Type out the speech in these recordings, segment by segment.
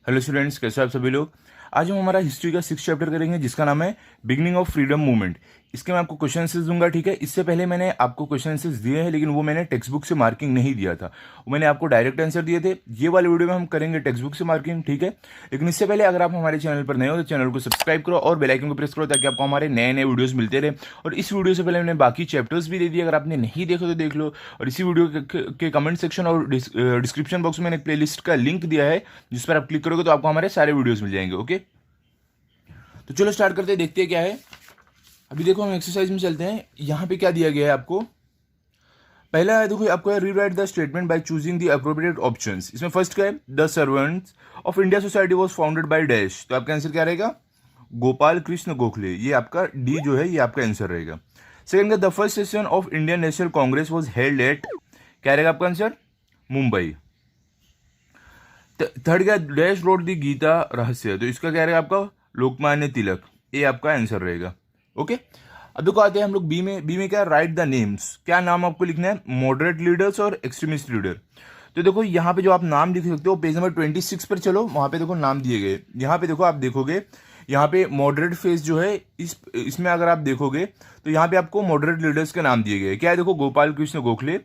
Hello students, कैसे हो आप सभी लोग। आज हम हमारा हिस्ट्री का 6th चैप्टर करेंगे जिसका नाम है बिगिनिंग ऑफ फ्रीडम मूवमेंट। इसके मैं आपको क्वेश्चन आंसर्स दूंगा, ठीक है। इससे पहले मैंने आपको क्वेश्चन आंसर्स दिए हैं, लेकिन वो मैंने टेक्स्ट बुक से मार्किंग नहीं दिया था, वो मैंने आपको डायरेक्ट आंसर दिए थे। ये वाले वीडियो में हम करेंगे टेक्स्ट बुक से मार्किंग, ठीक है। लेकिन इससे पहले अगर आप हमारे चैनल पर नए हो तो चैनल को सब्सक्राइब करो और बेल आइकन को प्रेस करो ताकि आपको हमारे नए नए वीडियोस मिलते रहे। और इस वीडियो से पहले मैंने बाकी चैप्टर्स भी दे दिए, अगर आपने नहीं देखो तो देख लो। और इसी वीडियो के कमेंट सेक्शन और डिस्क्रिप्शन बॉक्स में मैंने प्लेलिस्ट का लिंक दिया है, जिस पर आप क्लिक करोगे तो आपको हमारे सारे वीडियोस मिल जाएंगे, ओके। तो चलो स्टार्ट करते हैं, देखते हैं क्या है। अभी देखो हम एक्सरसाइज में चलते हैं। यहाँ पे क्या दिया गया है आपको। पहला है, देखो आपको है rewrite the statement by choosing the appropriate options. इसमें फर्स्ट क्या है, the servants of India society was founded by dash. तो आपका आंसर क्या रहेगा, गोपाल कृष्ण गोखले। ये आपका डी जो है ये आपका आंसर रहेगा। सेकंड का, the first session of Indian national Congress was held at, क्या रहेगा आपका आंसर, मुंबई। थर्ड क्या, डैश रोड द गीता रहस्य। तो इसका क्या रहेगा आपका, लोकमान्य तिलक। ये आपका आंसर रहेगा, ओके। अब देखो आते हैं हम लोग बी में। बी में क्या, राइट द नेम्स। क्या नाम आपको लिखना है, मॉडरेट लीडर्स और एक्सट्रीमिस्ट लीडर। तो देखो यहाँ पे जो आप नाम लिख सकते हो, पेज नंबर 26 पर चलो, वहां पे देखो नाम दिए गए। यहाँ पे देखो आप देखोगे, यहाँ पे मॉडरेट फेज जो है इसमें अगर आप देखोगे तो यहाँ पे आपको मॉडरेट लीडर्स के नाम दिए गए। क्या है, देखो गोपाल कृष्ण गोखले,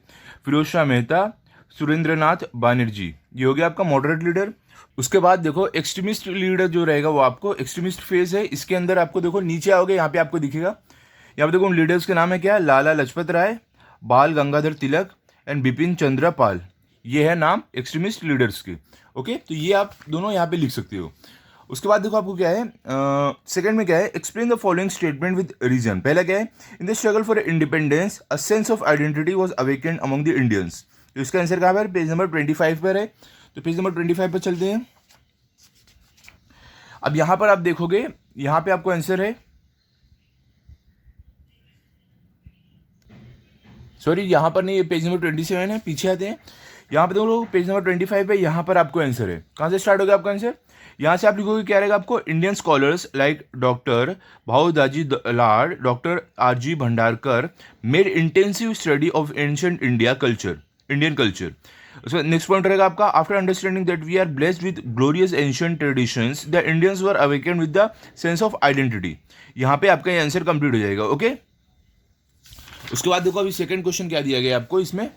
फिरोज शाह मेहता, सुरेंद्रनाथ बानर्जी, ये हो गया आपका मॉडरेट लीडर। उसके बाद देखो एक्सट्रीमिस्ट लीडर जो रहेगा वो आपको एक्सट्रीमिस्ट फेज है। इसके अंदर आपको देखो नीचे आओगे, यहाँ पे आपको दिखेगा, यहाँ पे देखो लीडर्स के नाम है क्या, लाला लाजपत राय, बाल गंगाधर तिलक एंड बिपिन चंद्र पाल। ये है नाम एक्सट्रीमिस्ट लीडर्स के, ओके। तो ये आप दोनों यहाँ पे लिख सकते हो। उसके बाद देखो आपको क्या है, सेकंड में क्या है, explain the following statement with reason. पहला क्या है, in the struggle for independence a sense of identity was awakened among the Indians. तो इसका आंसर कहाँ पर, पेज नंबर 25 पर है। तो पेज नंबर 25 पर चलते हैं। अब यहां पर आप देखोगे, यहां पे आपको आंसर है, सॉरी यहां पर नहीं, ये पेज नंबर 27 है, पीछे आते हैं। यहां पे देखो पेज नंबर 25 पे, यहां पर आपको आंसर है। कहां से स्टार्ट हो गया आपका आंसर, यहां से आप लिखोगे, क्या रहेगा आपको, Indian scholars like doctor Bhau Daji Lad, doctor R G. Bhandarkar made intensive study of ancient Indian culture. उसका नेक्स्ट पॉइंट रहेगा आपका, after understanding that we are blessed with glorious ancient traditions the Indians were awakened with the sense of identity. यहां पे आपका ये answer complete हो जाएगा, okay. उसके बाद देखो अभी सेकंड क्वेश्चन क्या दिया गया आपको इसमें।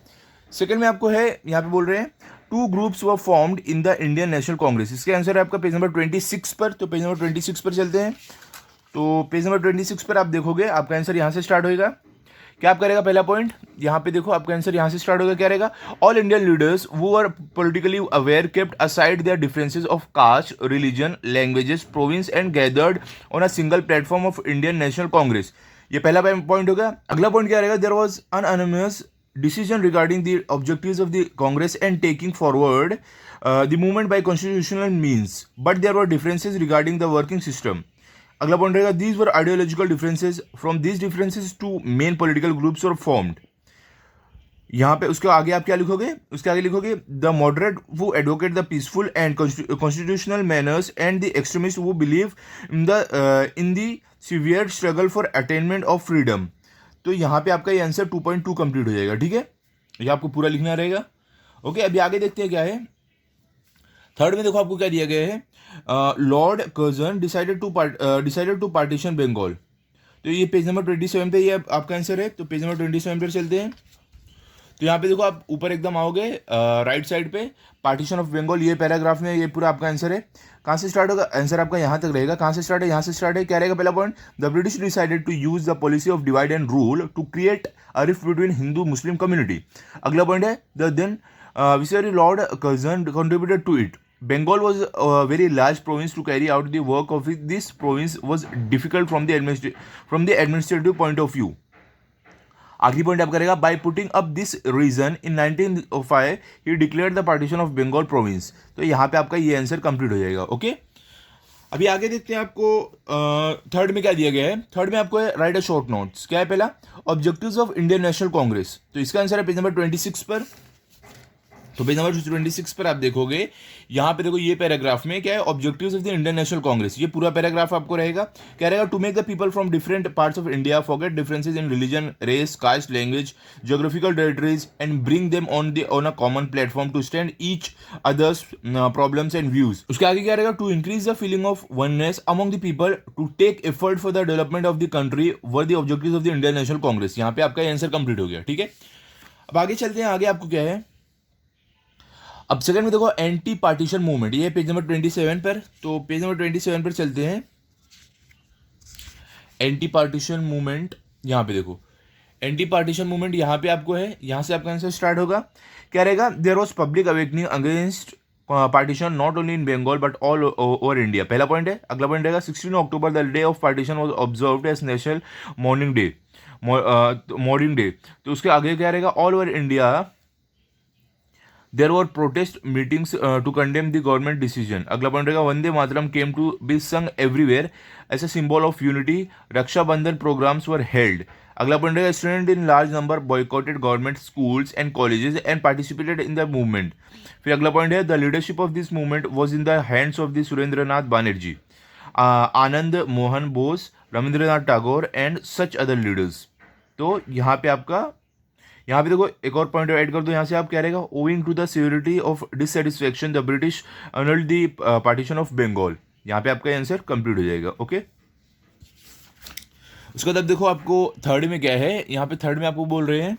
सेकंड में आपको है, यहाँ पे बोल रहे हैं, two groups were formed in the Indian national Congress. इसके आंसर है आपका पेज नंबर 26 पर। तो पेज नंबर 26 पर चलते हैं। तो पेज नंबर 26 पर आप देखोगे, आपका आंसर यहाँ से स्टार्ट होएगा। क्या आप करेगा, पहला पॉइंट यहाँ पे देखो आपका आंसर यहाँ से स्टार्ट होगा, क्या रहेगा, ऑल इंडियन लीडर्स वो are politically aware kept aside their differences of caste, religion, languages, province and gathered on a single platform of Indian national Congress. ये पहला पॉइंट होगा। अगला पॉइंट क्या रहेगा, there was unanimous decision regarding the objectives of the Congress and taking forward the movement by constitutional means, but there were differences regarding the working system. अगला point रहेगा, these were ideological differences. From these differences two main political groups were formed. यहाँ पे उसके आगे आप क्या लिखोगे, उसके आगे लिखोगे, द मॉडरेट वो advocate the peaceful and constitutional manners and the extremist वो believe in the severe struggle for attainment of freedom. तो यहाँ पे आपका ये आंसर 2.2 कंप्लीट हो जाएगा, ठीक है। ये आपको पूरा लिखना रहेगा, ओके। अभी आगे देखते हैं क्या है। थर्ड में देखो आपको क्या दिया गया है, Lord Curzon decided to partition Bengal. तो ये पेज नंबर 27 पे ये आपका आंसर है। तो पेज नंबर 27 पर चलते हैं। तो यहाँ पे देखो आप ऊपर एकदम आओगे, राइट साइड पे पार्टीशन ऑफ बंगाल, ये पैराग्राफ में ये पूरा आपका आंसर है। कहाँ से स्टार्ट होगा, आंसर आपका यहाँ तक रहेगा। कहाँ से स्टार्ट है, यहाँ से स्टार्ट है। क्या रहेगा पहला point, the British decided to use the policy of divide and rule to create a rift between Hindu Muslim community. अगला पॉइंट है, the then viceroy Lord Curzon contributed to it. Bengal was a very large province to carry out the work of it. This province was difficult from the administrative point of view. आखिरी point आप करेगा, by putting up this reason in 1905 he declared the partition of Bengal province. तो यहाँ पे आपका ये answer complete हो जाएगा, ओके। अभी आगे देखते हैं आपको थर्ड में क्या दिया गया है। थर्ड में आपको है, राइट अ शॉर्ट नोट्स। क्या है पहला, objectives of Indian national Congress. तो इसका आंसर है पेज नंबर 26 पर। तो पेज नंबर 26 पर आप देखोगे, यहाँ पे देखो ये पैराग्राफ में क्या है, objectives of the Indian national Congress, ये पूरा पैराग्राफ आपको रहेगा। क्या रहेगा, to make the people from different parts of India forget differences in religion, race, caste, language, geographical territories and bring them on a common platform to stand each others problems and views. उसके आगे क्या रहेगा, to increase the feeling of oneness among the people, to take effort for the development of the country were the objectives of the Indian national Congress. यहाँ पे आपका answer complete हो गया। ठीक है, अब आगे चलते हैं। आगे आपको क्या है, अब सेकंड में देखो एंटी पार्टीशन मूवमेंट, ये पेज नंबर 27 पर। तो पेज नंबर 27 पर चलते हैं। एंटी पार्टीशन मूवमेंट, यहाँ पे देखो एंटी पार्टीशन मूवमेंट यहाँ पे आपको है, यहाँ से आपका आंसर स्टार्ट होगा। क्या रहेगा, there was public awakening against partition not only in Bengal but all over India. पहला पॉइंट है। अगला पॉइंट रहेगा 16 October the day of partition was observed as national mourning day, mourning day. तो उसके आगे क्या रहेगा, all over India there were protest meetings to condemn the government decision. अगला पॉइंट रहेगा, Vande Mataram came to be sung everywhere as a symbol of unity. रक्षा बंधन programs were held. अगला point रहेगा, students in large number boycotted government schools and colleges and participated in the movement. फिर अगला point है, the leadership of this movement was in the hands of the Surendranath Banerjee, Anand Mohan Bose, Rabindranath Tagore and such other leaders. तो यहाँ पे आपका, यहाँ पे देखो एक और पॉइंट ऐड कर दो, यहाँ से आप क्या रहेगा, owing to the severity of dissatisfaction the British annulled the partition of Bengal. यहाँ पे आपका आंसर कंप्लीट हो जाएगा। ओके, उसके बाद अब देखो आपको थर्ड में क्या है, यहाँ पे थर्ड में आपको बोल रहे हैं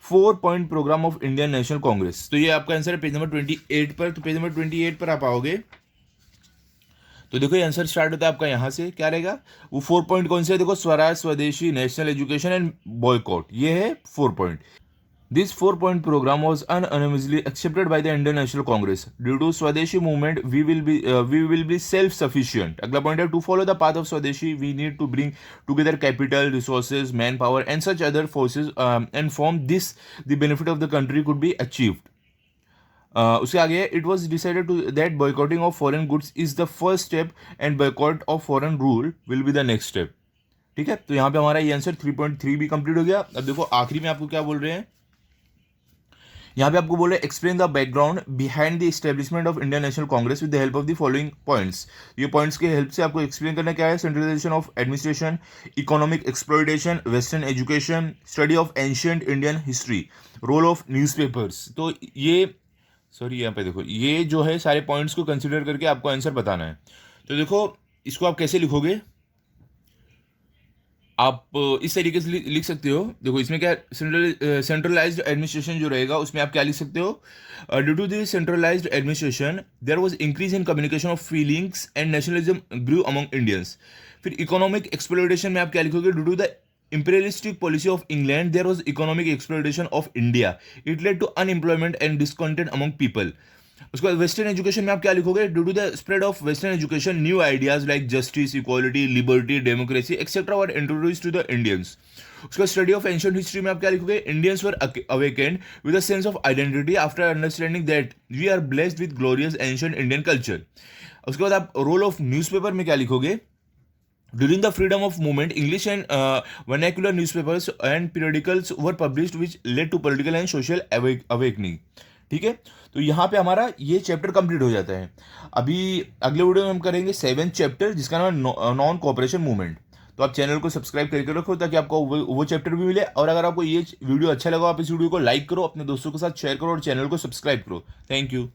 4 point program of Indian national Congress. तो ये आपका आंसर है पेज नंबर 28 पर। तो पेज नंबर 28 पर आप आओगे तो देखो ये आंसर स्टार्ट होता है आपका यहाँ से। क्या रहेगा, वो 4 पॉइंट कौन से है, देखो स्वराज, स्वदेशी, नेशनल एजुकेशन एंड बॉयकॉट, ये है 4 point. This 4 point programme was unanimously accepted by the Indian national Congress due to swadeshi movement we will be self sufficient. अगला पॉइंट है, to follow the path of swadeshi we need to bring together capital, resources, man power and such other forces and from this the benefit of the country could be achieved. उसके आगे, it was decided to that boycotting of foreign goods is the first step and boycott of foreign rule will be the next step. ठीक है, तो यहाँ पे हमारा ये answer 3.3 भी कंप्लीट हो गया। अब देखो आखिरी में आपको क्या बोल रहे हैं, यहाँ पे आपको बोल रहे हैं explain the background behind the establishment of Indian national Congress with the help of the following points. ये पॉइंट्स के हेल्प से आपको एक्सप्लेन करना क्या है, centralisation of administration, economic exploitation, western education, study of ancient Indian history, role of newspapers. तो ये यहाँ पे देखो ये जो है सारे पॉइंट्स को कंसिडर करके आपको आंसर बताना है। तो देखो इसको आप कैसे लिखोगे, आप इस तरीके से लिख सकते हो। देखो इसमें क्या, सेंट्रलाइज्ड एडमिनिस्ट्रेशन जो रहेगा उसमें आप क्या लिख सकते हो, due to the centralised administration there was increase in communication of feelings and nationalism grew among Indians. फिर इकोनॉमिक एक्सप्लोइटेशन में आप क्या लिखोगे, due to the imperialistic policy of England there was economic exploitation of India, it led to unemployment and discontent among people। उसके बाद western education में आप क्या लिखोगे, due to the spread of western education new ideas like justice, equality, liberty, democracy etcetera were introduced to the Indians. उसका study of ancient history में आप क्या लिखोगे, Indians were awakened with a sense of identity after understanding that we are blessed with glorious ancient Indian culture. उसके बाद आप role of newspaper में क्या लिखोगे, during the freedom of movement English and vernacular newspapers and periodicals were published which led to political and social awakening। ठीक है, तो यहाँ पे हमारा ये चैप्टर कंप्लीट हो जाता है। अभी अगले वीडियो में हम करेंगे 7th चैप्टर जिसका नाम है नॉन कोऑपरेशन मूवमेंट। तो आप चैनल को सब्सक्राइब करके रखो ताकि आपको वो चैप्टर भी मिले। और अगर आपको ये वीडियो अच्छा लगा आप इस वीडियो को लाइक करो, अपने दोस्तों के साथ शेयर करो और चैनल को सब्सक्राइब करो। Thank you.